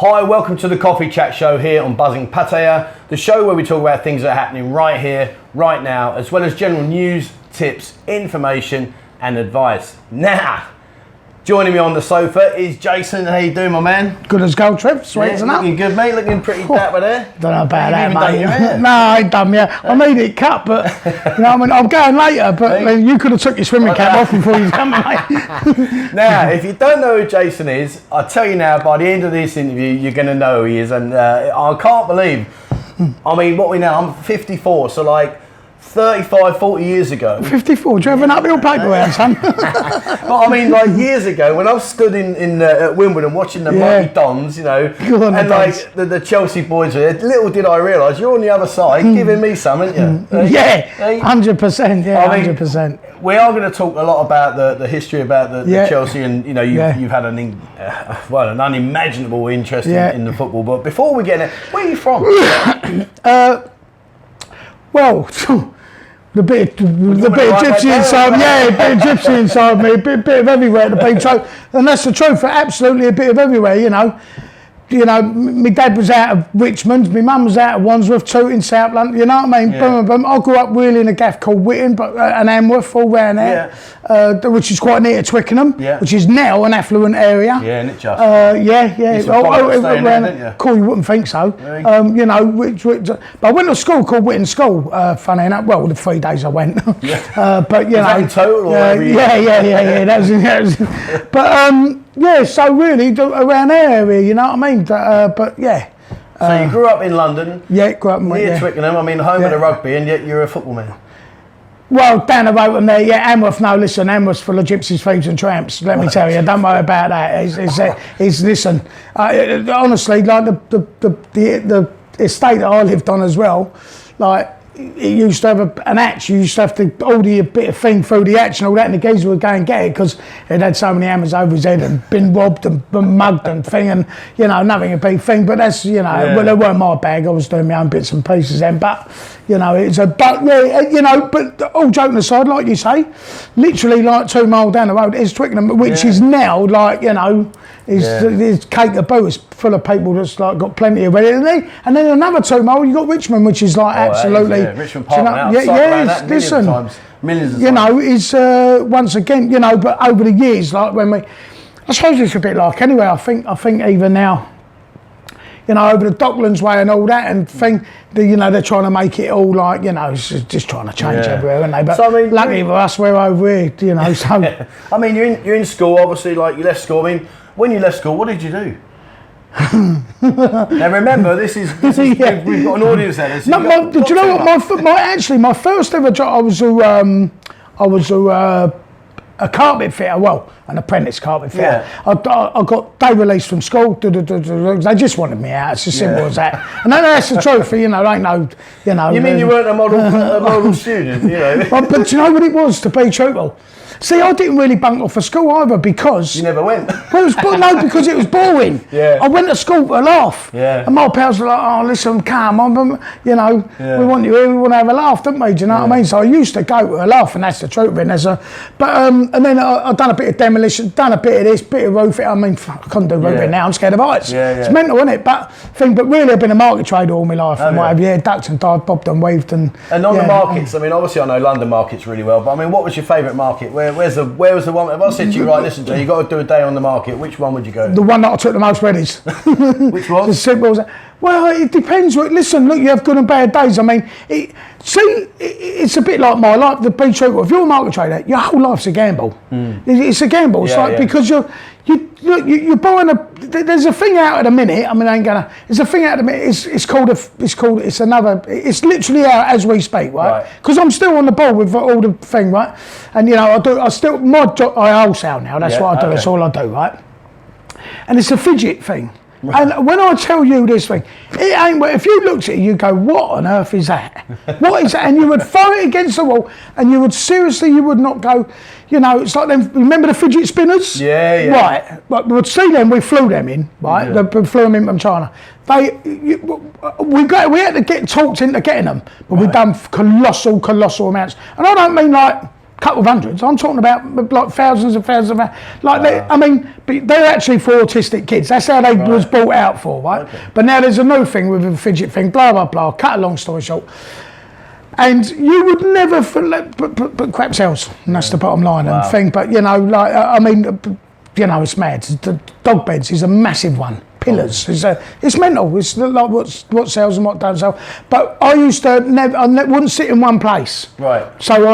Hi, welcome to the Coffee Chat Show here on Buzzin Pattaya, the show where we talk about things that are happening right here, right now, as well as general news, tips, information and advice. Now, joining me on the sofa is Jason. How you doing, my man? Good as gold, Trev. Sweet as looking good, mate. Looking pretty dapper there. Don't know about that, done your hair? mate. No, I ain't done yet. I need it cut, but you know, I mean, I'm going later. But you could have took your swimming cap off before you come, mate. Now, if you don't know who Jason is, I'll tell you now. By the end of this interview, you're going to know who he is, and I can't believe. I mean, what we know? I'm 54, so like 35, 40 years ago. 54, do you have an uphill paper round, son? But I mean, like years ago, when I was stood at Wimbledon watching the mighty Dons, you know, and like the Chelsea boys were there, little did I realise you're on the other side giving me some, aren't you? Yeah, 100%, yeah, 100%. We are going to talk a lot about the history about the Chelsea, and you know, you've had an unimaginable interest in the football. But before we get in, where are you from? Well, the bit of gypsy inside me, bit of gypsy inside me, bit of everywhere to be true, and that's the truth. Absolutely, a bit of everywhere, you know. My dad was out of Richmond, my mum was out of Wandsworth, Tooting, South London, you know what I mean? Boom, boom. I grew up really in a gaff called Whitton, and Amworth, all round there, which is quite near to Twickenham, which is now an affluent area. Yeah, and it just. Cool, you wouldn't think so. Really? You know, but I went to a school called Whitton School, funny enough. Well, the 3 days I went. But, you know. That in total or every year? Yeah. That was but, yeah, so really around that area, you know what I mean? But yeah. So you grew up in London? Yeah, grew up near Twickenham. I mean, home of the rugby, and yet you're a football man. Well, down the road from there, Amworth. No, listen, Amworth's full of gypsies, thieves, and tramps. Let me tell you, don't worry about that. It's listen. Honestly, like the estate that I lived on as well, like. It used to have an hatch. You used to have to order your bit of thing through the hatch and all that, and the geezer would go and get it because it had so many hammers over his head and been robbed and been mugged and thing, and you know, nothing a big thing. But that's, you know, well, it weren't my bag. I was doing my own bits and pieces then. But you know, it's a you know. But all joking aside, like you say, literally like 2 miles down the road is Twickenham, which is now like, you know. It's cake the boat. It's full of people that's like got plenty of ready. And then another 2 miles, you got Richmond, which is like absolutely. Richmond Park now. Listen, millions of you know, is once again, you know, but over the years, like when I suppose it's a bit like anyway. I think even now, you know, over the Docklands way and all that and thing, you know, they're trying to make it all like, you know, it's just trying to change everywhere, aren't they? But so, I mean, luckily for us, we're over here, you know. So I mean, you're in school, obviously, like you left school. I mean, when you left school, what did you do? Now remember, this is we've got an audience there. Do you know what? My first ever job, I was a carpet fitter. Well, an apprentice carpet fitter. I got day released from school. They just wanted me out. It's as simple as that. And that's the truth. You know, ain't no, you know. You mean you weren't a model student? You know. But do you know what it was? To be truthful. See, I didn't really bunk off of school either because... You never went? Well, because it was boring. Yeah. I went to school for a laugh. Yeah. And my pals were like, oh, listen, come on, you know, we want you here, we want to have a laugh, don't we? Do you know what I mean? So I used to go to a laugh, and that's the truth of it. And then I've done a bit of demolition, done a bit of this, bit of roofing. I mean, I couldn't do roofing now, I'm scared of heights. It's mental, isn't it? But really, I've been a market trader all my life. And what have you, ducked and dived, bobbed and weaved. And on the markets, I mean, obviously I know London markets really well, but I mean, what was your favourite market? Where was the one? If I said to you, right, listen, Joe, you got to do a day on the market, which one would you go to? The one that I took the most readies. Which was? As simple as that. Well, it depends. Listen, look, you have good and bad days. I mean, it's a bit like my life. The be truthful. If you're a market trader, your whole life's a gamble. It's a gamble. It's because you're buying there's a thing out at a minute. I mean, I ain't gonna. There's a thing out at a minute. It's literally out as we speak, right? Because I'm still on the ball with all the thing, right? And you know, my job. I wholesale now. That's what I do. That's all I do, right? And it's a fidget thing. And when I tell you this thing, it ain't. If you looked at it, you go, "What on earth is that? What is that?" And you would throw it against the wall, and you would not go. You know, it's like them. Remember the fidget spinners? Yeah. Right. But we would see them. We flew them in. Right. Yeah. We flew them in from China. We had to get talked into getting them, but we've done colossal amounts. And I don't mean like couple of hundreds. I'm talking about like thousands and thousands of, like, but they're actually for autistic kids. That's how they was brought out for, right? Okay. But now there's a new thing with a fidget thing, blah, blah, blah. Cut a long story short. And you would never put crap cells, and that's the bottom line and thing. But, you know, like, it's mad. The dog beds is a massive one. Pillars. It's mental. It's like what sells and what don't sell. But I used to I wouldn't sit in one place. Right. So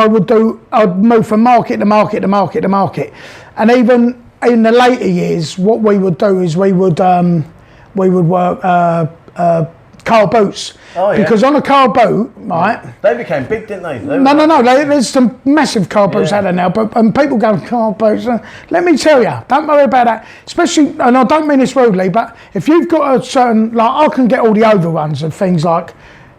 I'd move from market to market to market to market. And even in the later years, what we would do is we would work car boats. Oh, yeah. Because on a car boat, right? They became big, didn't they? No. There's some massive car boats out there now, and people go, car boats. Let me tell you, don't worry about that. Especially, and I don't mean this rudely, but if you've got a certain, like, I can get all the overruns of things like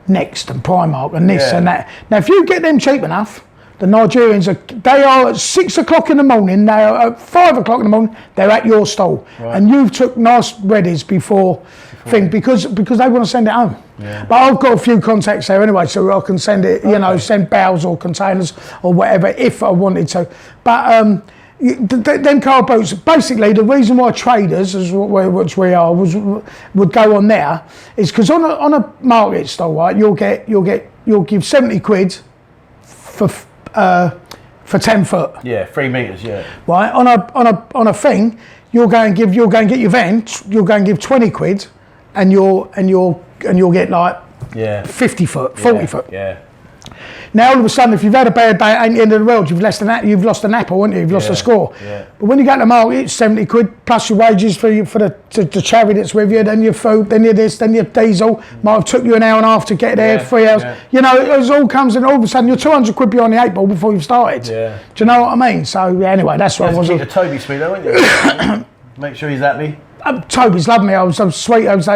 Next and Primark and this and that. Now, if you get them cheap enough, the Nigerians they are at 6 o'clock in the morning, they are at 5 o'clock in the morning, they're at your stall. Right. And you've took nice readies before thing because they want to send it home. Yeah. But I've got a few contacts there anyway, so I can send it, send bales or containers or whatever if I wanted to. But them car boats, basically the reason why traders, which we are, would go on there is because on a market stall, right, you'll give 70 quid for 10 foot. Yeah, 3 meters. Yeah. Right, on a thing, you'll go and get your van. You'll go and give 20 quid, and you'll get like 50 foot, 40 foot. Yeah. Now all of a sudden, if you've had a bad day, it ain't the end of the world. You've lost an apple, haven't you? You've lost a score. Yeah. But when you go to the market, it's 70 quid plus your wages for the chariot that's with you, then your food, then your this, then your diesel. Might have took you an hour and a half to get there, 3 hours. Yeah. You know, it all comes in. All of a sudden, you're 200 quid behind the 8 ball before you've started. Yeah. Do you know what I mean? So anyway, that's what I was. Keep the Toby sweet, though, won't you? Make sure he's happy. Toby's loved me. I was so sweet. It was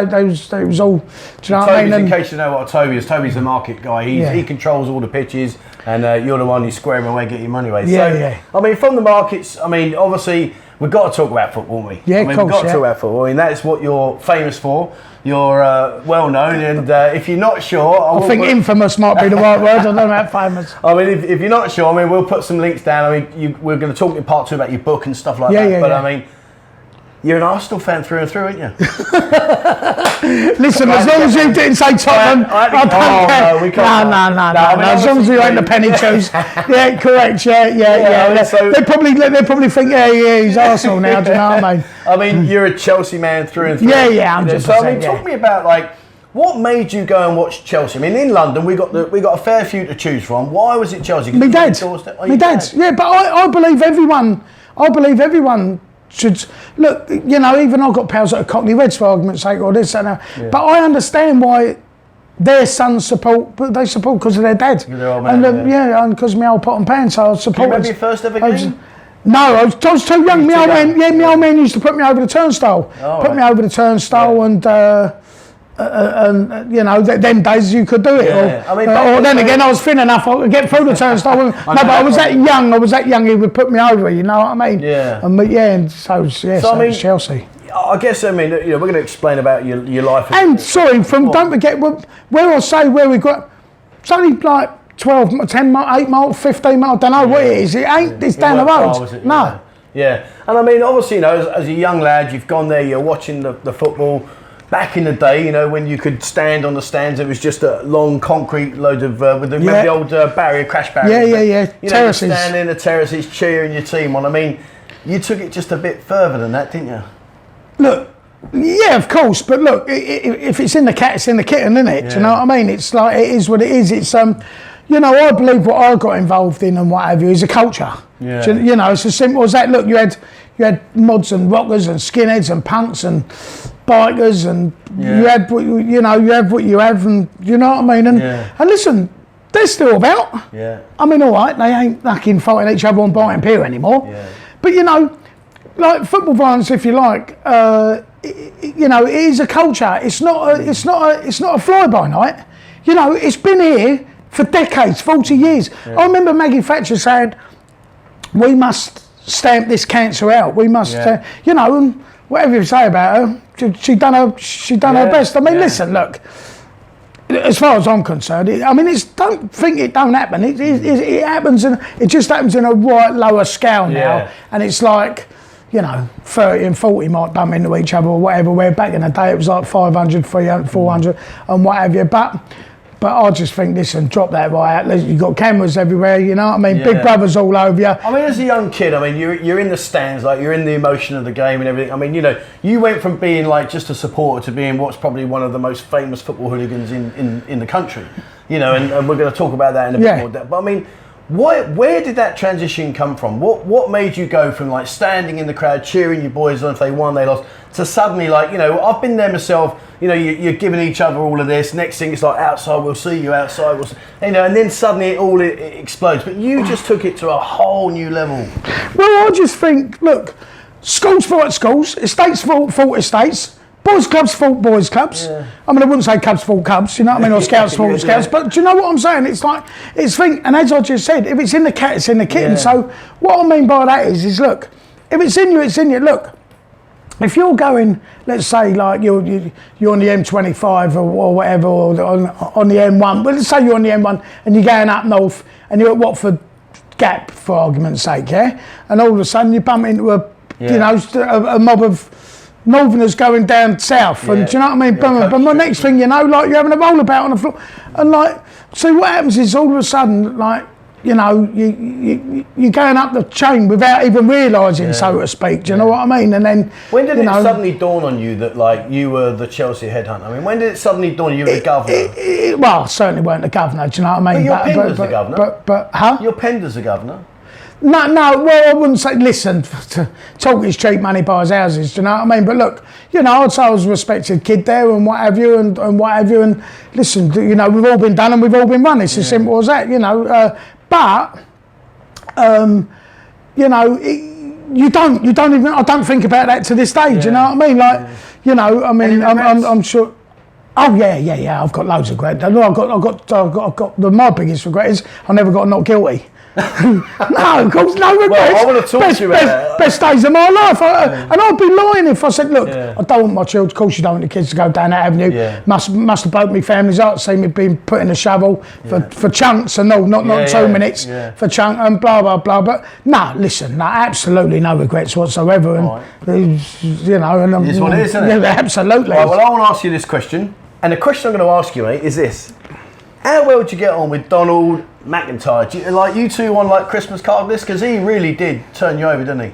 all. Do you know what I mean? In case you know what a Toby is, Toby's the market guy. He controls all the pitches, and you're the one who's squaring away, get your money away. I mean, from the markets. I mean, obviously, we've got to talk about football, haven't we? Yeah, of course. We've got to talk about football. I mean, that's what you're famous for. You're well known, and if you're not sure, I think infamous might be the right word. I don't know about famous. I mean, if you're not sure, I mean, we'll put some links down. I mean, we're going to talk in part 2 about your book and stuff like that. But I mean, you're an Arsenal fan through and through, aren't you? Listen, as long as you didn't say Tottenham, I don't care. No, we can't. No. I mean, as long as you ain't the penny choose. Yeah, correct. Yeah. So they probably think, he's Arsenal now. Do you know what I mean? I mean, you're a Chelsea man through and through. Yeah, 100%. So I mean, talk to me about what made you go and watch Chelsea? I mean, in London, we got a fair few to choose from. Why was it Chelsea? My dad. Yeah, but I believe everyone should look. You know, even I've got pals that are Cockney Reds for argument's sake, or this and that. Yeah. But I understand why their sons support, but they support because of their dad. You're their old man, and because of my old pot and pan, so I support. Do you remember your first ever game? No, I was too young. My old man used to put me over the turnstile. And you know, them days you could do it. Yeah. Or then again, I was thin enough I could get through the turnstile. But I was that young. He would put me over. You know what I mean? Yeah. And so I mean, Chelsea. I guess we're going to explain about your life. And sorry, don't forget where we got. It's only like 12, 10, 8 miles, 15 miles. I don't know what it is. It ain't. It's down the road. No. Yeah. And I mean, obviously, as a young lad, you've gone there. You're watching the football. Back in the day, when you could stand on the stands, it was just a long concrete load of with the old crash barrier. Yeah. Terraces. Standing in the terraces, cheering your team on. I mean, you took it just a bit further than that, didn't you? Look, yeah, of course, but look, if it's in the cat, it's in the kitten, isn't it? Yeah. Do you know what I mean? It's like it is what it is. It's I believe what I got involved in and what have you is a culture. Yeah. It's as simple as that. Look, you had mods and rockers and skinheads and punks and bikers and you had what you have, and you know what I mean. And listen, they're still about. Yeah. I mean, all right, they ain't fucking fighting each other on Brighton Pier anymore. Yeah. But like football violence, if you like, it is a culture. It's not a fly by night. It's been here for decades, 40 years. Yeah. I remember Maggie Thatcher saying, "We must stamp this cancer out. We must, and whatever you say about her, she done her best." I mean, listen, look, as far as I'm concerned, don't think it don't happen. It happens, and it just happens in a right lower scale now, and it's like, 30 and 40 might bump into each other or whatever. Where back in the day it was like 500, 300, 400, and what have you. But I just think, listen, drop that right out. You've got cameras everywhere, you know what I mean? Big Brother's all over you. I mean, as a young kid, you're in the stands, like, you're in the emotion of the game and everything. I mean, you went from being like just a supporter to being what's probably one of the most famous football hooligans in the country. And we're going to talk about that in a bit more depth. But I mean, where did that transition come from? What made you go from like standing in the crowd, cheering your boys on if they won, they lost, to suddenly like, I've been there myself, you're giving each other all of this, next thing it's like, outside we'll see you, outside we'll see, and then suddenly it explodes. But you just took it to a whole new level. Well, I just think, look, schools fight schools, estates fought estates, boys clubs fought boys clubs. Yeah. I mean, I wouldn't say Cubs fought Cubs, you know what I mean, or Scouts fought Scouts, but do you know what I'm saying? It's like, and as I just said, if it's in the cat, it's in the kitten. So what I mean by that is look, if it's in you, it's in you. Look, if you're going, let's say, like you're on the M25 or whatever, or on the M1. Well, let's say you're on the M1 and you're going up north and you're at Watford Gap, for argument's sake, and all of a sudden you bump into a mob of Northerners going down south, and do you know what I mean? But the next thing you know, like you're having a rollabout on the floor, and like, see what happens is all of a sudden, like, you're going up the chain without even realising, so to speak. Do you know what I mean? And then when did it suddenly dawn on you that like you were the Chelsea Headhunter? I mean, when did it suddenly dawn on you were the governor? Well, I certainly weren't the governor. Do you know what I mean? But your pen was the governor. But huh? Your pen was the governor. No, well, I wouldn't say, listen, talk is cheap, money buys houses, do you know what I mean? But look, I'd say I was a respected kid there and what have you, and what have you, and listen, we've all been done and we've all been run, it's as simple as that, but, you don't even, I don't think about that to this day, do you know what I mean? Like, I'm sure. Oh yeah, I've got loads of regret. I've got my biggest regret is I never got not guilty. No, of course, no regrets. Well, I want to talk to you about that. Best days of my life. And I'd be lying if I said, look, I don't want my children, of course you don't want the kids to go down that avenue. Must have broke me family's heart, see me being put in a shovel for chunks and not 2 minutes for chunk and blah, blah, blah. But no, listen, absolutely no regrets whatsoever. And, and it's what it is, isn't it? Absolutely. Right, well, I want to ask you this question. And the question I'm going to ask you, mate, is this. How well did you get on with Donald McIntyre? You two on like Christmas card list? Because he really did turn you over, didn't he?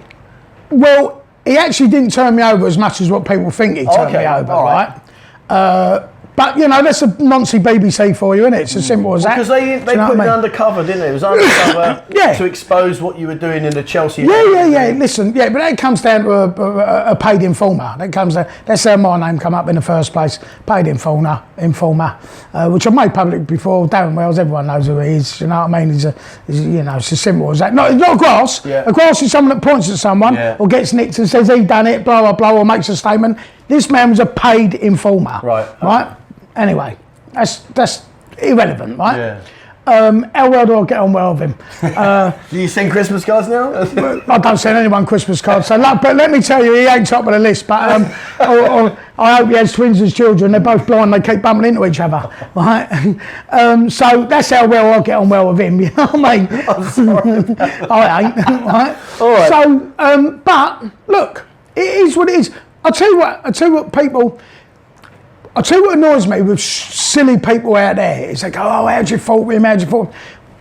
Well, he actually didn't turn me over as much as what people think he turned me over, right? But, that's a Nancy BBC for you, isn't it? It's as simple as that. Because they put it undercover, didn't they? It was undercover to expose what you were doing in the Chelsea. Yeah. Listen, but that comes down to a paid informer. That's how my name come up in the first place. Paid informer, which I've made public before. Darren Wells, everyone knows who he is. You know what I mean? It's as simple as that. Not a grass. Yeah. A grass is someone that points at someone or gets nicked and says he done it, blah, blah, blah, or makes a statement. This man was a paid informer. Right? Anyway, that's irrelevant, right? Yeah. How well do I get on well with him? Do you send Christmas cards now? I don't send anyone Christmas cards. But let me tell you, he ain't top of the list. But I hope he has twins as children. They're both blind. They keep bumping into each other, right? So that's how well I get on well with him. You know what I mean? I'm sorry. I ain't. Right? All right. So, but look, it is what it is. I'll tell you what annoys me with silly people out there. It's like, oh, how'd you fault with him?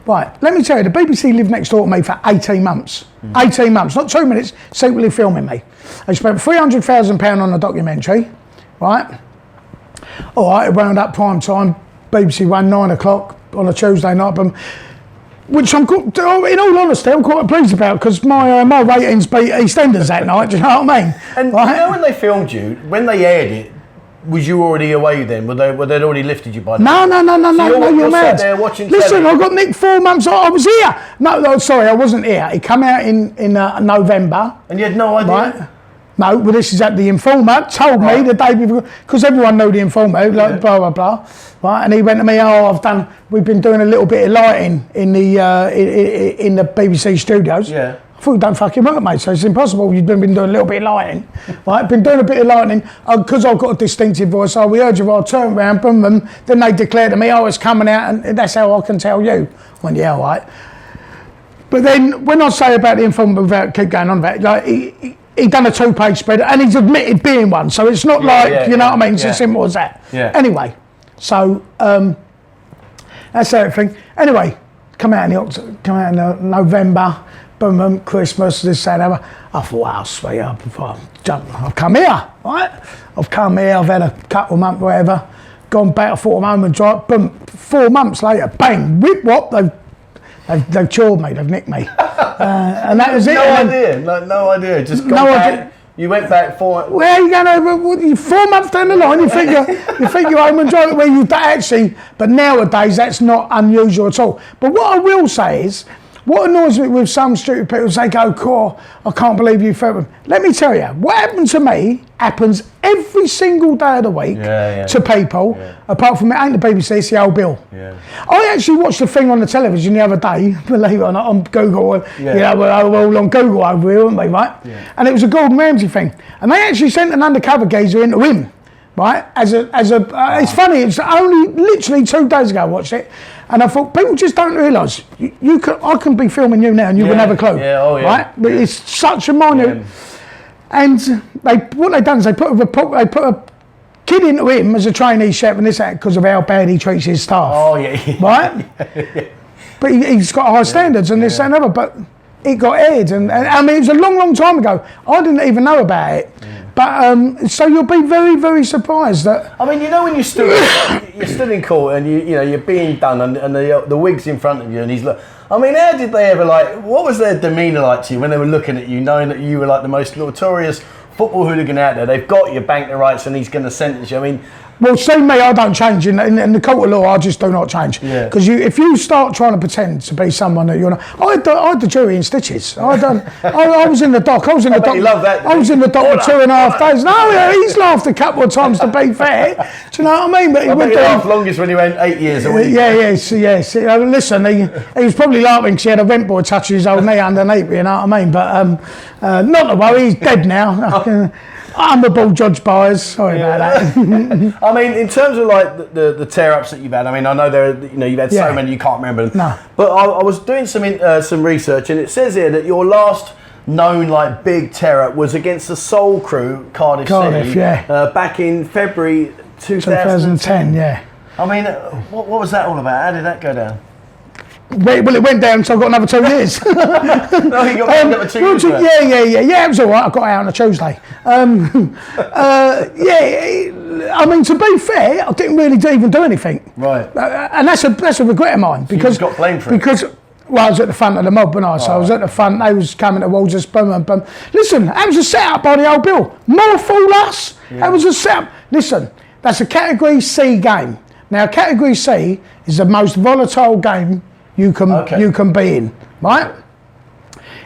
Right, let me tell you, the BBC lived next door to me for 18 months. 18 months, not 2 minutes, secretly filming me. They spent £300,000 on a documentary, right? All right, it wound up prime time, BBC One, 9 o'clock on a Tuesday night, which in all honesty, I'm quite pleased about because my ratings beat EastEnders that night, do you know what I mean? And when they filmed you, when they aired it, was you already away then? Were they already lifted you by now? No, you're mad. There watching Listen, telly. I got nicked 4 months. I was here. No, sorry, I wasn't here. It came out in November. And you had no idea? Right? No, well, this is at the informer told me the day before, because everyone knew the informer, like blah blah blah, right? And he went to me, we've been doing a little bit of lighting in the BBC studios. Yeah. I thought you don't fucking work, mate, so it's impossible. You've been doing a little bit of lighting, right? Been doing a bit of lighting, because I've got a distinctive voice. Oh, we heard you, I turned round, boom, boom. Then they declared to me, oh, it's coming out, and that's how I can tell you. I went, yeah, all right. But then, when I say about the informant, without keep going on about it, like, he done a 2-page spread, and he's admitted being one, so it's not you know what I mean, it's as simple as that. Yeah. Anyway, so, that's everything. Anyway, come out in November, boom, boom, Christmas, this, that, that. I thought, wow, sweet, I've come here, right? I've come here, I've had a couple of months, whatever, gone back, I thought I'm home and dry, boom, 4 months later, bang, whip whop, they've chawed me, they've nicked me. And that was it. No idea, just gone back. You went back 4. Where are you going over? 4 months down the line, you think you're home and dry, where you actually, but nowadays that's not unusual at all. But what I will say is, what annoys me with some stupid people is they go, "Core, I can't believe you felt them." Let me tell you, what happened to me happens every single day of the week to people, apart from it ain't the BBC, it's the old Bill. Yeah. I actually watched a thing on the television the other day, believe it or not, on Google, you know, we're all on Google over here, aren't we, right? Yeah. And it was a Gordon Ramsay thing. And they actually sent an undercover geezer into him, right? It's funny, it's only literally 2 days ago I watched it. And I thought, people just don't realise, I can be filming you now and you wouldn't have a clue, right? But it's such a minute. Yeah. And what they've done is they put a kid into him as a trainee chef and this because of how bad he treats his staff. Oh, yeah. Right? But he's got high standards and this, that and other, but it got aired. And I mean, it was a long, long time ago. I didn't even know about it. Yeah. But so you'll be very, very surprised that. I mean, you know, when you're stood in court and you know you're being done and the wig's in front of you and he's like, I mean, how did they ever what was their demeanour like to you when they were looking at you, knowing that you were like the most notorious football hooligan out there? They've got you, bank the rights, and he's going to sentence you. I mean. Well, see me, I don't change. In the court of law, I just do not change. Because if you start trying to pretend to be someone that you're not... I had the jury in stitches. I was in the dock. I was in the dock. You love that. I was in the dock for 2.5 days. No, he's laughed a couple of times, to be fair. Do you know what I mean? But I bet he laughed longest when he went 8 years a week. Yes. Listen, he was probably laughing because he had a rent boy touching his old knee underneath, you know what I mean? But not to worry, he's dead now. I'm a ball judge buyers. Sorry about that. I mean, in terms of like the tear-ups that you've had, I mean, I know you've had so many you can't remember them. No. But I was doing some research, and it says here that your last known like big tear-up was against the Soul Crew, Cardiff City, back in February 2010. Yeah. I mean, what was that all about? How did that go down? Well, it went down, so I got another 2 years. No, you got another 2 years. Yeah, it was all right. I got out on a Tuesday. I mean, to be fair, I didn't really even do anything. Right. And that's a regret of mine because you got blamed for it. Well, I was at the front of the mob, wasn't I? So I was at the front. They was coming towards us. Boom. Listen, that was a setup by the old Bill. More fool us. Yeah. That was a setup. Listen, that's a Category C game. Now, Category C is the most volatile game you can be in, right?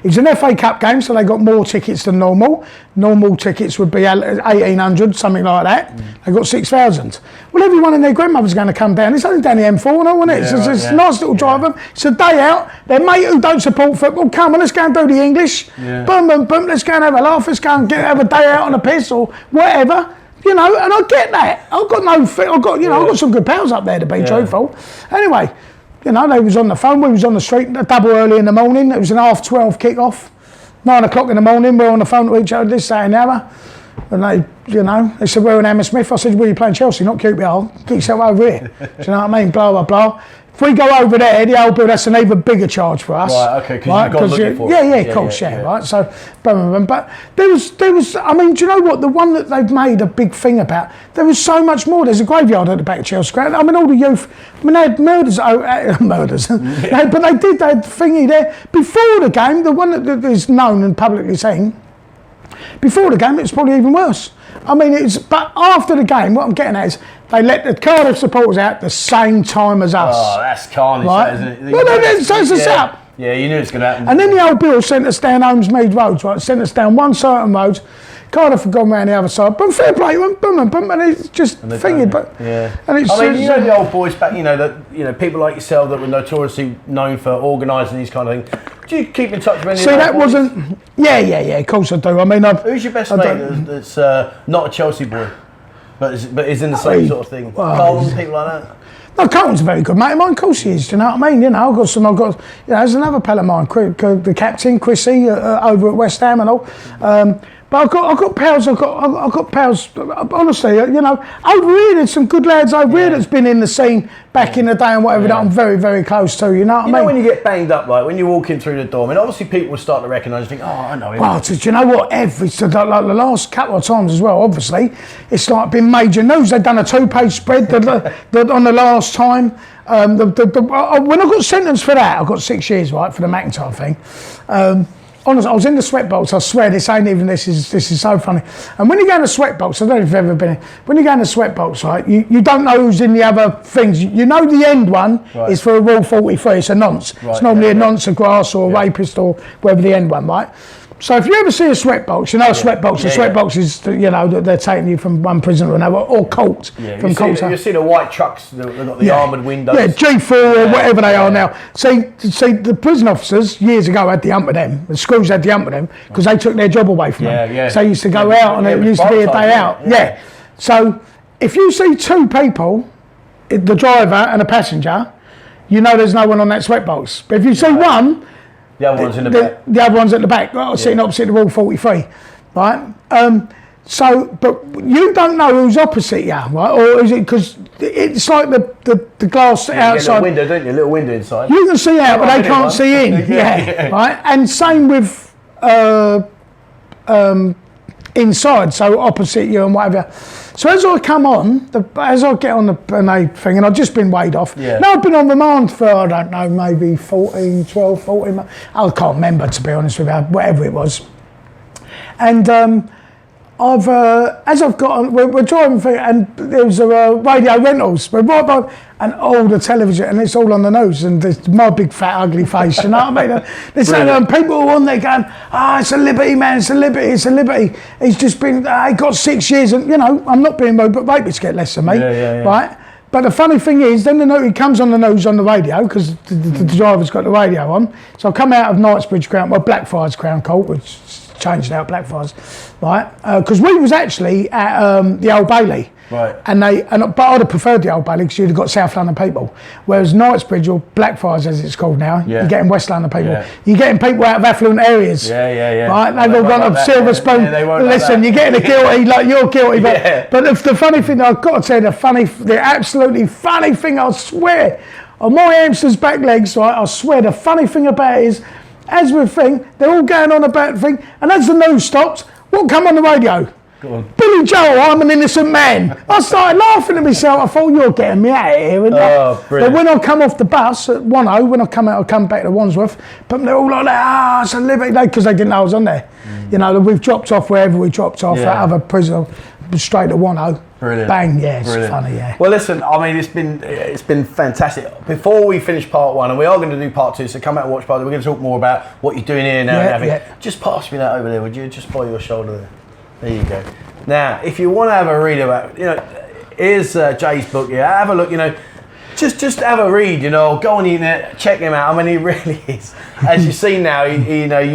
It's an FA Cup game, so they got more tickets than normal. Normal tickets would be 1,800, something like that. They got 6,000. Well, everyone and their grandmother's going to come down. It's only down the M4 and all, isn't it? It's a nice little drive. It's a day out. Their mate who don't support football, come on, let's go and do the English. Yeah. Boom, let's go and have a laugh. Let's go and have a day out on a piss or whatever. You know, and I get that. I've got some good pals up there, to be truthful. Anyway. You know, they was on the phone, we was on the street, double early in the morning, it was an 12:30 kick-off, 9 o'clock in the morning, we're on the phone to each other, this, that and the other. And they said, we're in Hammersmith. I said, well, you're playing Chelsea, not QPR, get yourself over here. Do you know what I mean? Blah, blah, blah. If we go over there, the old Bill, that's an even bigger charge for us. Right, okay, because you've got looking for it. Of course, right? So, but there was, I mean, do you know what? The one that they've made a big thing about, there was so much more. There's a graveyard at the back of Chelsea ground. I mean, all the youth, I mean, they had murders. But they had thingy there. Before the game, the one that is known and publicly seen, before the game, it was probably even worse. I mean, but after the game, what I'm getting at is they let the Cardiff supporters out the same time as us. Oh, that's carnage, right? Isn't it? Well, so it's a setup. Yeah, you knew it was going to happen. And then the old Bill sent us down Holmesmead Road, right? Sent us down one certain road, Cardiff have gone round the other side, but fair play, boom, and it's just thingy. But yeah, and it's, I mean, you know the old boys back, that people like yourself that were notoriously known for organising these kind of things. Do you keep in touch with any? See, that wasn't. Yeah. Of course I do. I mean, who's your best mate that's not a Chelsea boy, but is in the same sort of thing? Carlton, people like that. No, Carlton's a very good mate of mine. Of course he is. Do you know what I mean? I've got. There's another pal of mine, the captain, Chrissy, over at West Ham and all. But I've got pals. I've got pals. Honestly, over here there's some good lads over here that's been in the scene back in the day and whatever that I'm very, very close to. You know what I mean? You know when you get banged up, like when you're walking through the door. I mean, obviously people will start to recognise. You think, oh, I know him. Well, do you know what? Like the last couple of times as well. Obviously, it's like been major news. They've done a 2-page spread on the last time. When I got sentenced for that, I got 6 years right for the McIntyre thing. Honestly, I was in the sweatbox. I swear, this ain't even. This is so funny. And when you go in the sweatbox, I don't know if you've ever been in. When you go in the sweatbox, right, you don't know who's in the other things. You know the end one is for a Rule 43. It's a nonce. Right, it's normally a nonce, a grass, or a rapist, or whatever the end one, right? So if you ever see a sweatbox, a sweatbox is that they're taking you from one prison to another, or colt from colt. You see the white trucks, they've got the armoured windows. Yeah, G4 or whatever they are now. See, the prison officers years ago had the hump with them. The screws had the hump with them because they took their job away from them. So they used to go out and it used to be a day out. Yeah. So if you see 2 people, the driver and a passenger, you know there's no one on that sweatbox. But if you see one, the other one's in the back. The other one's at the back, sitting opposite the Rule 43, right? But you don't know who's opposite you, right? Or is it because it's like the glass outside? You get a window, don't you? A little window inside. You can see out, but they can't see in. Right. And same with inside, so opposite you and whatever. So as I come on, as I get on the thing, and I've just been weighed off. Yeah. Now I've been on remand for, I don't know, maybe 14 months. I can't remember, to be honest with you, whatever it was. And as I've got on, we're driving through, and there was a radio rentals. We're right by, and all the television, and it's all on the news, and there's my big fat ugly face, you know what I mean? There's people are on there going, it's a liberty, man, it's a liberty. He's just been, he got 6 years, and I'm not being rude, but rapists get less than me, right? But the funny thing is, then he comes on the news on the radio, because the driver's got the radio on. So I come out of Knightsbridge Crown, Blackfriars Crown Court, which changed out Blackfriars, right? Because we was actually at the Old Bailey. Right. But I'd have preferred the Old Bailey because you'd have got South London people. Whereas Knightsbridge, or Blackfriars as it's called now, you're getting West London people. Yeah. You're getting people out of affluent areas. Yeah. Right? They've all gone up silver spoon. Listen, you're getting a guilty, like you're guilty. But the funny thing, I've got to tell you, the absolutely funny thing, I swear, on my hamster's back legs, right, I swear, the funny thing about it is, as we think, they're all going on about the thing, and as the news stopped, what come on the radio? Billy Joel, I'm an innocent man. I started laughing at myself. I thought, you're getting me out of here. But when I come off the bus at 1:00, when I come back to Wandsworth, but they're all like that, it's a liberty day, because they didn't know I was on there. We've dropped off wherever we dropped off, at other prison, straight to 1:00. Brilliant. Bang, it's funny, Well, listen, I mean, it's been fantastic. Before we finish part 1, and we are going to do part 2, so come out and watch part 2. We're going to talk more about what you're doing here now and everything. Just pass me that over there, would you? Just by your shoulder there. There you go. Now, if you want to have a read about, here's Jay's book here. Have a look, just have a read, go on the internet, check him out. I mean, he really is. As you see now,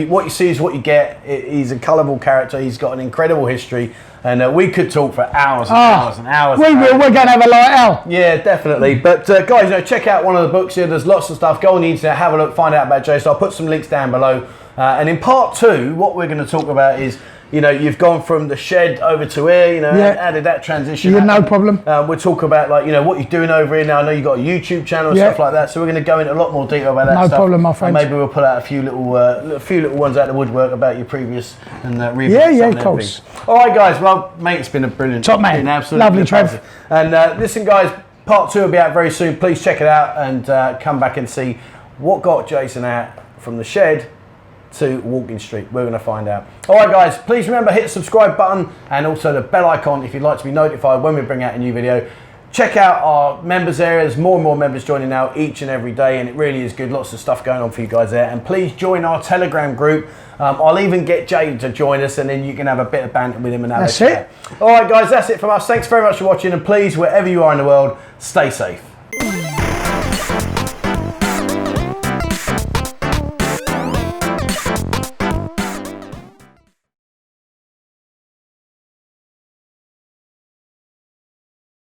what you see is what you get. He's a colourful character. He's got an incredible history. And we could talk for hours and hours and hours. We will. We're going to have a light out. Yeah, definitely. But guys, check out one of the books here. There's lots of stuff. Go on the internet, have a look, find out about Jay. So I'll put some links down below. And in part 2, what we're going to talk about is, you've gone from the shed over to here, how did that transition happen? No problem. We'll talk about, what you're doing over here now. I know you've got a YouTube channel and stuff like that, so we're going to go into a lot more detail about that stuff. No problem, my friend. And maybe we'll pull out a few little ones out of the woodwork about your previous and reviews. Yeah, of course. All right, guys. Well, mate, it's been a brilliant... Top man. Absolutely lovely, Trev. And listen, guys, part 2 will be out very soon. Please check it out and come back and see what got Jason out from the shed to Walking Street. We're going to find out. All right, guys, please remember, hit the subscribe button and also the bell icon if you'd like to be notified when we bring out a new video. check out our members area. There's more and more members joining now each and every day, and it really is good. Lots of stuff going on for you guys there. And please join our Telegram group. I'll even get Jay to join us, and then you can have a bit of banter with him and have That's a chat. All right, guys, that's it from us. Thanks very much for watching, and please, wherever you are in the world, stay safe.